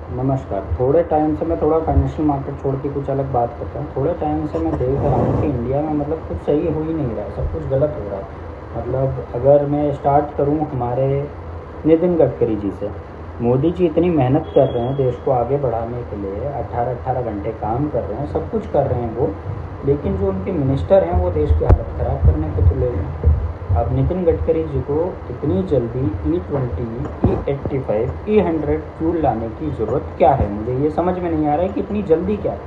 नमस्कार। थोड़े टाइम से मैं थोड़ा फाइनेंशियल मार्केट छोड़ के कुछ अलग बात करता हूँ। थोड़े टाइम से मैं देख रहा हूँ कि इंडिया में मतलब कुछ सही हो ही नहीं रहा है, सब कुछ गलत हो रहा है। मतलब अगर मैं स्टार्ट करूँ हमारे नितिन गडकरी जी से, मोदी जी इतनी मेहनत कर रहे हैं देश को आगे बढ़ाने के लिए, 18-18 घंटे काम कर रहे हैं, सब कुछ कर रहे हैं वो, लेकिन जो उनके मिनिस्टर हैं वो देश की हालत ख़राब करने पे तुले हुए हैं। अब नितिन गडकरी जी को इतनी जल्दी E20, E85, E100 फ्यूल लाने की ज़रूरत क्या है? मुझे ये समझ में नहीं आ रहा है कि इतनी जल्दी क्या है।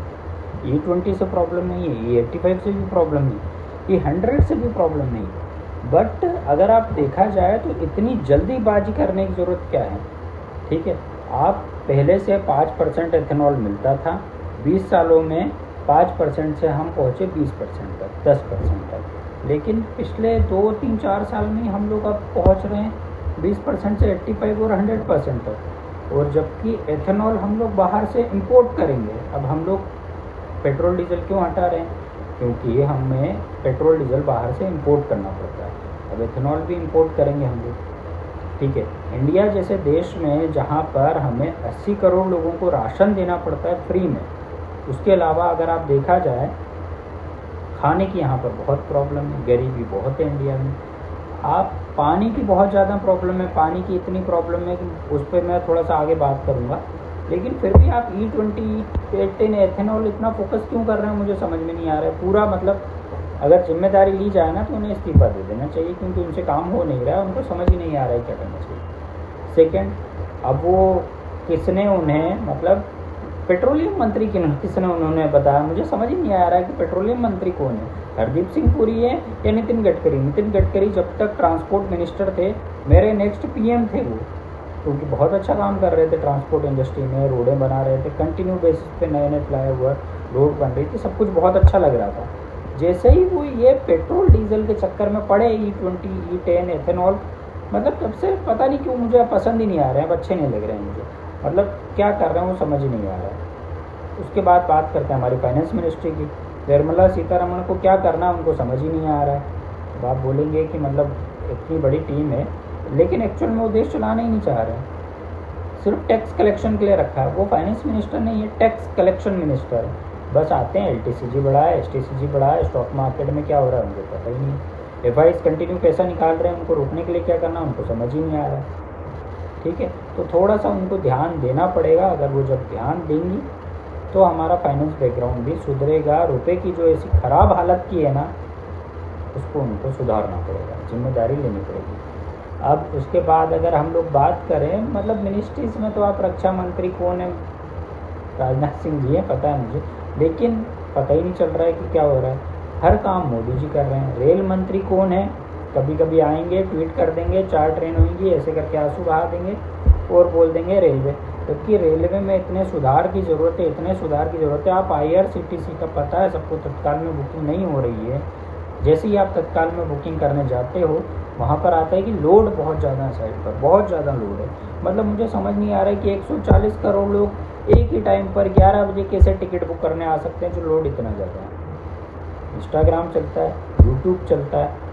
E20 से प्रॉब्लम नहीं है, E85 से भी प्रॉब्लम नहीं है, E100 से भी प्रॉब्लम नहीं है। बट अगर आप देखा जाए तो इतनी जल्दीबाजी करने की ज़रूरत क्या है? ठीक है, आप पहले से 5% एथेनॉल मिलता था, 20 सालों में 5% से हम पहुँचे 20% तक, 10% तक। लेकिन पिछले 2-3-4 साल में हम लोग अब पहुंच रहे हैं 20% से 85 और 100% तक। और जबकि एथेनॉल हम लोग बाहर से इंपोर्ट करेंगे। अब हम लोग पेट्रोल डीजल क्यों हटा रहे हैं? क्योंकि हमें पेट्रोल डीजल बाहर से इंपोर्ट करना पड़ता है। अब एथेनॉल भी इंपोर्ट करेंगे हम लोग। ठीक है, इंडिया जैसे देश में जहाँ पर हमें 80 करोड़ लोगों को राशन देना पड़ता है फ्री में, उसके अलावा अगर आप देखा जाए खाने की यहाँ पर बहुत प्रॉब्लम है, गरीबी बहुत है इंडिया में। आप पानी की बहुत ज़्यादा प्रॉब्लम है, पानी की इतनी प्रॉब्लम है कि उस पर मैं थोड़ा सा आगे बात करूँगा। लेकिन फिर भी आप E20, E10 एथेनॉल इतना फोकस क्यों कर रहे हैं, मुझे समझ में नहीं आ रहा है। पूरा मतलब अगर जिम्मेदारी ली जाए ना तो उन्हें इस्तीफा दे देना चाहिए, क्योंकि उनसे काम हो नहीं रहा है, उनको समझ ही नहीं आ रहा है क्या करना चाहिए। सेकेंड, अब वो किसने उन्हें मतलब पेट्रोलियम मंत्री किसने उन्होंने बताया, मुझे समझ ही नहीं आ रहा है कि पेट्रोलियम मंत्री कौन है, हरदीप सिंह पुरी है या नितिन गडकरी। नितिन गडकरी जब तक ट्रांसपोर्ट मिनिस्टर थे मेरे नेक्स्ट PM थे वो, क्योंकि बहुत अच्छा काम कर रहे थे ट्रांसपोर्ट इंडस्ट्री में, रोडें बना रहे थे, कंटिन्यू बेसिस पे नए नए फ्लाईओवर रोड बन रही थी, सब कुछ बहुत अच्छा लग रहा था। जैसे ही वो ये पेट्रोल डीजल के चक्कर में पड़े, E20, E10 एथेनॉल, मतलब तब से पता नहीं क्यों मुझे पसंद ही नहीं आ रहे हैं, अब अच्छे नहीं लग रहे हैं मुझे। मतलब क्या कर रहे हैं वो समझ ही नहीं आ रहा है। उसके बाद बात करते हैं हमारी फाइनेंस मिनिस्ट्री की। निर्मला सीतारमण को क्या करना है उनको समझ ही नहीं आ रहा है। अब आप बोलेंगे कि मतलब इतनी बड़ी टीम है, लेकिन एक्चुअल में वो देश चलाना ही नहीं चाह रहे हैं, सिर्फ टैक्स कलेक्शन के लिए रखा है। वो फाइनेंस मिनिस्टर नहीं है, टैक्स कलेक्शन मिनिस्टर है। बस आते हैं LTCG बढ़ाए, STCG बढ़ाए, स्टॉक मार्केट में क्या हो रहा है उनको पता ही नहीं। FIs कंटिन्यू पैसा निकाल रहे हैं, उनको रोकने के लिए क्या करना उनको समझ ही नहीं आ रहा है। ठीक है, तो थोड़ा सा उनको ध्यान देना पड़ेगा। अगर वो जब ध्यान देंगी तो हमारा फाइनेंस बैकग्राउंड भी सुधरेगा। रुपए की जो ऐसी ख़राब हालत की है ना, उसको उनको सुधारना पड़ेगा, जिम्मेदारी लेनी पड़ेगी। अब उसके बाद अगर हम लोग बात करें मतलब मिनिस्ट्रीज़ में, तो आप रक्षा मंत्री कौन है? राजनाथ सिंह जी हैं, पता है मुझे, लेकिन पता ही नहीं चल रहा है कि क्या हो रहा है। हर काम मोदी जी कर रहे हैं। रेल मंत्री कौन है? कभी कभी आएंगे, ट्वीट कर देंगे 4 ट्रेन होंगी, ऐसे करके आंसू बहा देंगे और बोल देंगे रेलवे। जबकि रेलवे में इतने सुधार की ज़रूरत है, इतने सुधार की ज़रूरत है। आप IRCTC का पता है सबको, तत्काल में बुकिंग नहीं हो रही है। जैसे ही आप तत्काल में बुकिंग करने जाते हो, वहाँ पर आता है कि लोड बहुत ज़्यादा है, साइड पर बहुत ज़्यादा लोड है। मतलब मुझे समझ नहीं आ रहा है कि 140 करोड़ लोग एक ही टाइम पर 11 बजे कैसे टिकट बुक करने आ सकते हैं, जो लोड इतना ज़्यादा है। इंस्टाग्राम चलता है, यूट्यूब चलता है,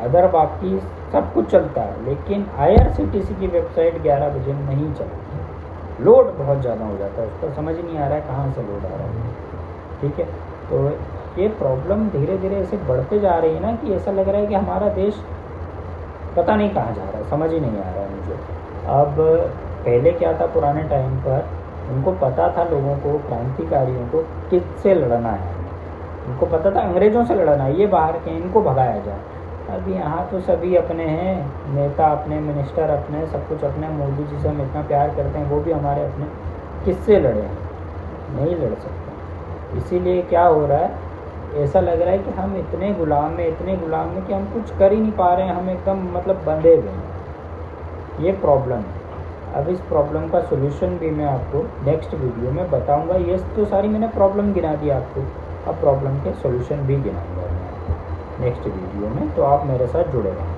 अदर बाकी सब कुछ चलता है, लेकिन IRCTC की वेबसाइट 11 बजे नहीं चलती। लोड बहुत ज़्यादा हो जाता है, उसका समझ नहीं आ रहा है कहाँ से लोड आ रहा है। ठीक है, तो ये प्रॉब्लम धीरे धीरे ऐसे बढ़ते जा रही है ना कि ऐसा लग रहा है कि हमारा देश पता नहीं कहाँ जा रहा है, समझ ही नहीं आ रहा है मुझे। अब पहले क्या था, पुराने टाइम पर उनको पता था, लोगों को, क्रांतिकारियों को किससे लड़ना है। उनको पता था अंग्रेज़ों से लड़ना है, ये बाहर के, इनको भगाया जाए। अब यहाँ तो सभी अपने हैं, नेता अपने, मिनिस्टर अपने, सब कुछ अपने। मोदी जी से हम इतना प्यार करते हैं, वो भी हमारे अपने। किससे लड़े हैं? नहीं लड़ सकते। इसीलिए क्या हो रहा है, ऐसा लग रहा है कि हम इतने गुलाम में, इतने गुलाम में कि हम कुछ कर ही नहीं पा रहे हैं, हम एकदम मतलब बंधे हुए हैं। ये प्रॉब्लम है। अब इस प्रॉब्लम का सोल्यूशन भी मैं आपको नेक्स्ट वीडियो में बताऊंगा। ये तो सारी मैंने प्रॉब्लम गिना दी आपको, अब प्रॉब्लम के सोल्यूशन भी गिनाऊंगा मैं नेक्स्ट वीडियो में, तो आप मेरे साथ जुड़े रहें।